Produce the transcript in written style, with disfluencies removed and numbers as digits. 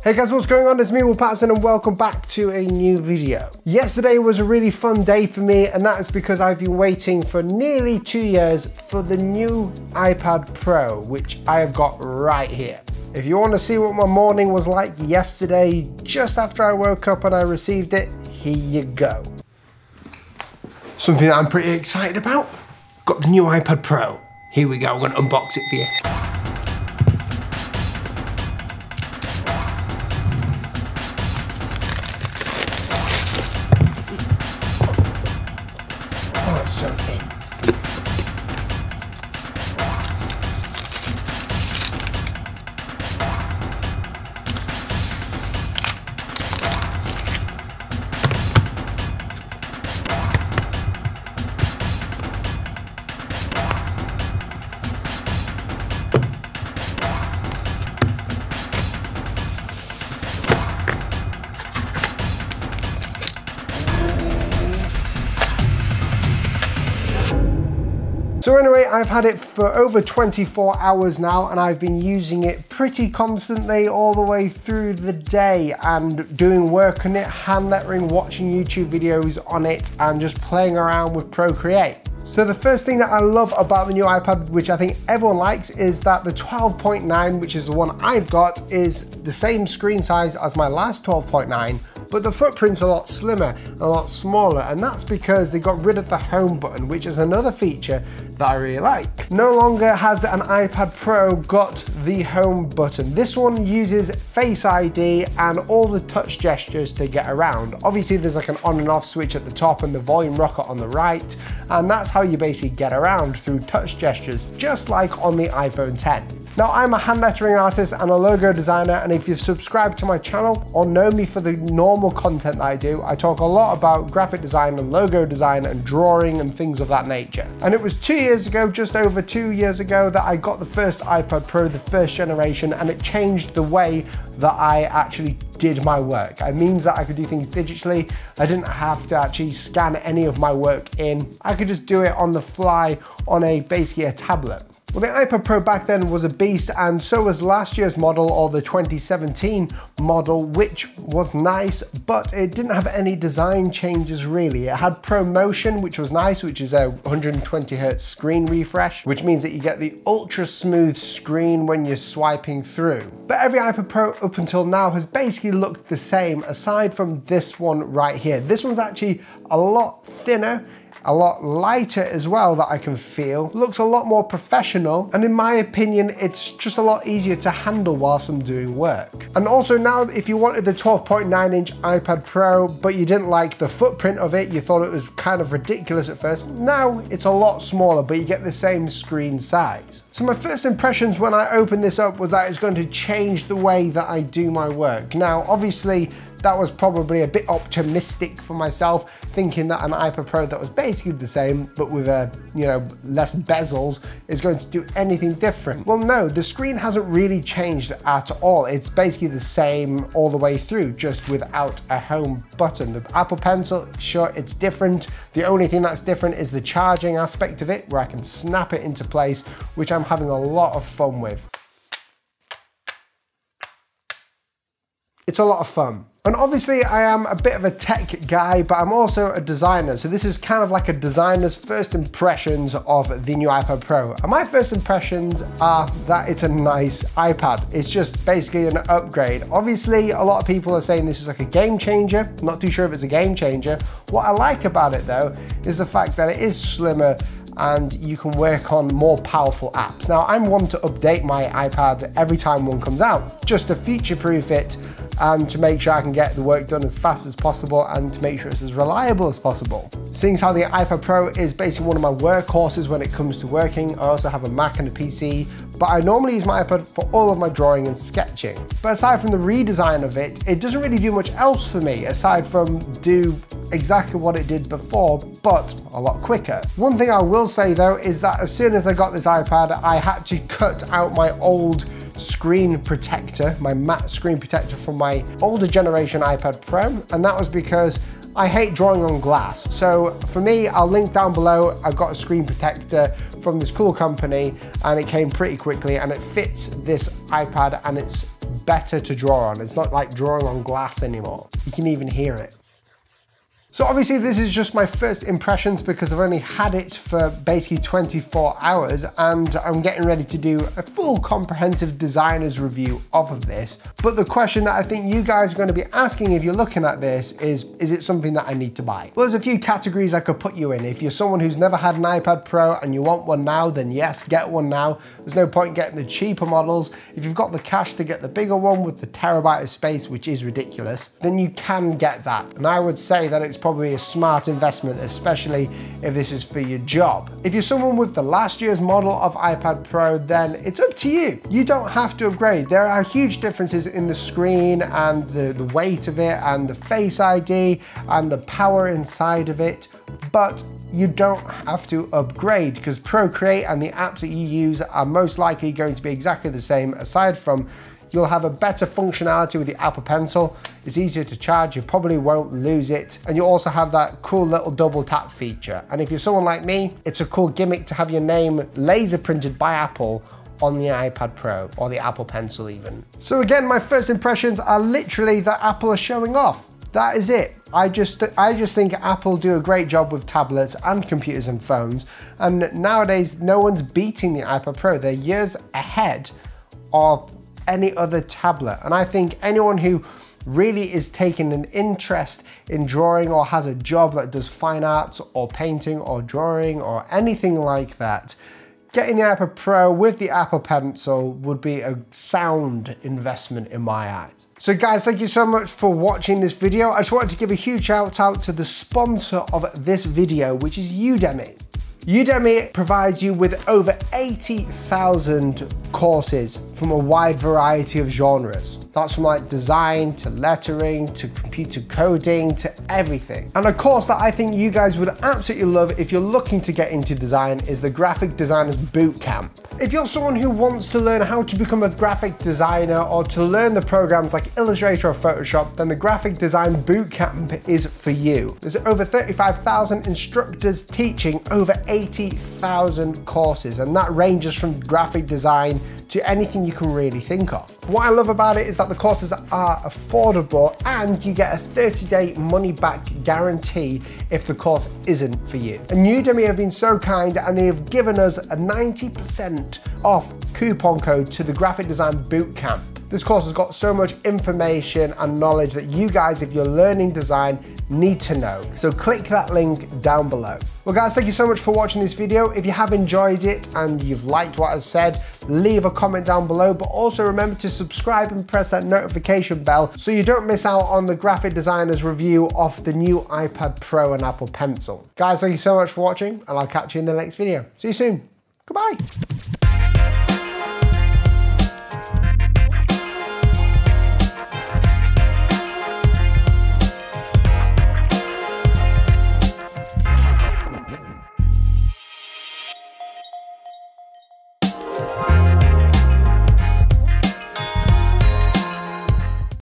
Hey guys, what's going on? It's me, Paterson, and welcome back to a new video. Yesterday was a really fun day for me, and that is because I've been waiting for nearly 2 years for the new iPad Pro, which I have got right here. If you want to see what my morning was like yesterday, just after I woke up and I received it, here you go. Something that I'm pretty excited about, got the new iPad Pro. Here we go, I'm gonna unbox it for you. Oh, it's so thin. So anyway, I've had it for over 24 hours now, and I've been using it pretty constantly all the way through the day and doing work on it, hand lettering, watching YouTube videos on it, and just playing around with Procreate. So the first thing that I love about the new iPad, which I think everyone likes, is that the 12.9, which is the one I've got, is the same screen size as my last 12.9, but the footprint's a lot slimmer and a lot smaller, and that's because they got rid of the home button, which is another feature that I really like. No longer has an iPad Pro got the home button. This one uses Face ID and all the touch gestures to get around. Obviously there's like an on and off switch at the top and the volume rocker on the right, and that's how you basically get around through touch gestures, just like on the iPhone 10. Now, I'm a hand lettering artist and a logo designer, and if you've subscribed to my channel or know me for the normal content that I do, I talk a lot about graphic design and logo design and drawing and things of that nature. And it was 2 years ago, just over 2 years ago, that I got the first iPad Pro, the first generation, and it changed the way that I actually did my work. It means that I could do things digitally. I didn't have to actually scan any of my work in. I could just do it on the fly on basically a tablet. Well, the iPad Pro back then was a beast, and so was last year's model, or the 2017 model, which was nice, but it didn't have any design changes really. It had ProMotion, which was nice, which is a 120 Hz screen refresh, which means that you get the ultra smooth screen when you're swiping through. But every iPad Pro up until now has basically looked the same, aside from this one right here. This one's actually a lot thinner, a lot lighter as well, that I can feel. Looks a lot more professional, and in my opinion, it's just a lot easier to handle whilst I'm doing work. And also now, if you wanted the 12.9-inch iPad Pro, but you didn't like the footprint of it, you thought it was kind of ridiculous at first, now it's a lot smaller, but you get the same screen size. So my first impressions when I opened this up was that it's going to change the way that I do my work. Now, obviously, that was probably a bit optimistic for myself, thinking that an iPad Pro that was basically the same, but with less bezels, is going to do anything different. Well, no, the screen hasn't really changed at all. It's basically the same all the way through, just without a home button. The Apple Pencil, sure, it's different. The only thing that's different is the charging aspect of it, where I can snap it into place, which I'm having a lot of fun with. It's a lot of fun. And obviously I am a bit of a tech guy, but I'm also a designer. So this is kind of like a designer's first impressions of the new iPad Pro. And my first impressions are that it's a nice iPad. It's just basically an upgrade. Obviously, a lot of people are saying this is like a game changer. I'm not too sure if it's a game changer. What I like about it though, is the fact that it is slimmer and you can work on more powerful apps. Now, I'm one to update my iPad every time one comes out, just to future-proof it and to make sure I can get the work done as fast as possible and to make sure it's as reliable as possible. Seeing as how the iPad Pro is basically one of my workhorses when it comes to working, I also have a Mac and a PC, but I normally use my iPad for all of my drawing and sketching. But aside from the redesign of it, it doesn't really do much else for me, aside from do exactly what it did before, but a lot quicker. One thing I will say though is that as soon as I got this iPad, I had to cut out my old screen protector, my matte screen protector from my older generation iPad Pro, and that was because I hate drawing on glass. So for me, I'll link down below, I've got a screen protector from this cool company and it came pretty quickly and it fits this iPad and it's better to draw on. It's not like drawing on glass anymore. You can even hear it. So obviously this is just my first impressions because I've only had it for basically 24 hours and I'm getting ready to do a full comprehensive designer's review of this. But the question that I think you guys are going to be asking if you're looking at this is it something that I need to buy? Well, there's a few categories I could put you in. If you're someone who's never had an iPad Pro and you want one now, then yes, get one now. There's no point getting the cheaper models. If you've got the cash to get the bigger one with the terabyte of space, which is ridiculous, then you can get that. And I would say that it's probably a smart investment, especially if this is for your job. If you're someone with the last year's model of iPad Pro, then it's up to you. You don't have to upgrade. There are huge differences in the screen and the weight of it and the Face ID and the power inside of it, but you don't have to upgrade because Procreate and the apps that you use are most likely going to be exactly the same, aside from you'll have a better functionality with the Apple Pencil. It's easier to charge, you probably won't lose it. And you also have that cool little double tap feature. And if you're someone like me, it's a cool gimmick to have your name laser printed by Apple on the iPad Pro or the Apple Pencil even. So again, my first impressions are literally that Apple are showing off. That is it. I just think Apple do a great job with tablets and computers and phones. And nowadays, no one's beating the iPad Pro. They're years ahead of any other tablet. And I think anyone who really is taking an interest in drawing or has a job that does fine arts or painting or drawing or anything like that, getting the iPad Pro with the Apple Pencil would be a sound investment in my eyes. So guys, thank you so much for watching this video. I just wanted to give a huge shout out to the sponsor of this video, which is Udemy. Udemy provides you with over 80,000 courses from a wide variety of genres. That's from like design to lettering to computer coding to everything. And a course that I think you guys would absolutely love if you're looking to get into design is the Graphic Designers Bootcamp. If you're someone who wants to learn how to become a graphic designer or to learn the programs like Illustrator or Photoshop, then the Graphic Design Bootcamp is for you. There's over 35,000 instructors teaching over 80,000 courses, and that ranges from graphic design to anything you can really think of. What I love about it is that the courses are affordable and you get a 30-day money-back guarantee if the course isn't for you. And Udemy have been so kind and they have given us a 90% off coupon code to the Graphic Design Bootcamp. This course has got so much information and knowledge that you guys, if you're learning design, need to know. So click that link down below. Well guys, thank you so much for watching this video. If you have enjoyed it and you've liked what I've said, leave a comment down below, but also remember to subscribe and press that notification bell so you don't miss out on the graphic designer's review of the new iPad Pro and Apple Pencil. Guys, thank you so much for watching and I'll catch you in the next video. See you soon. Goodbye.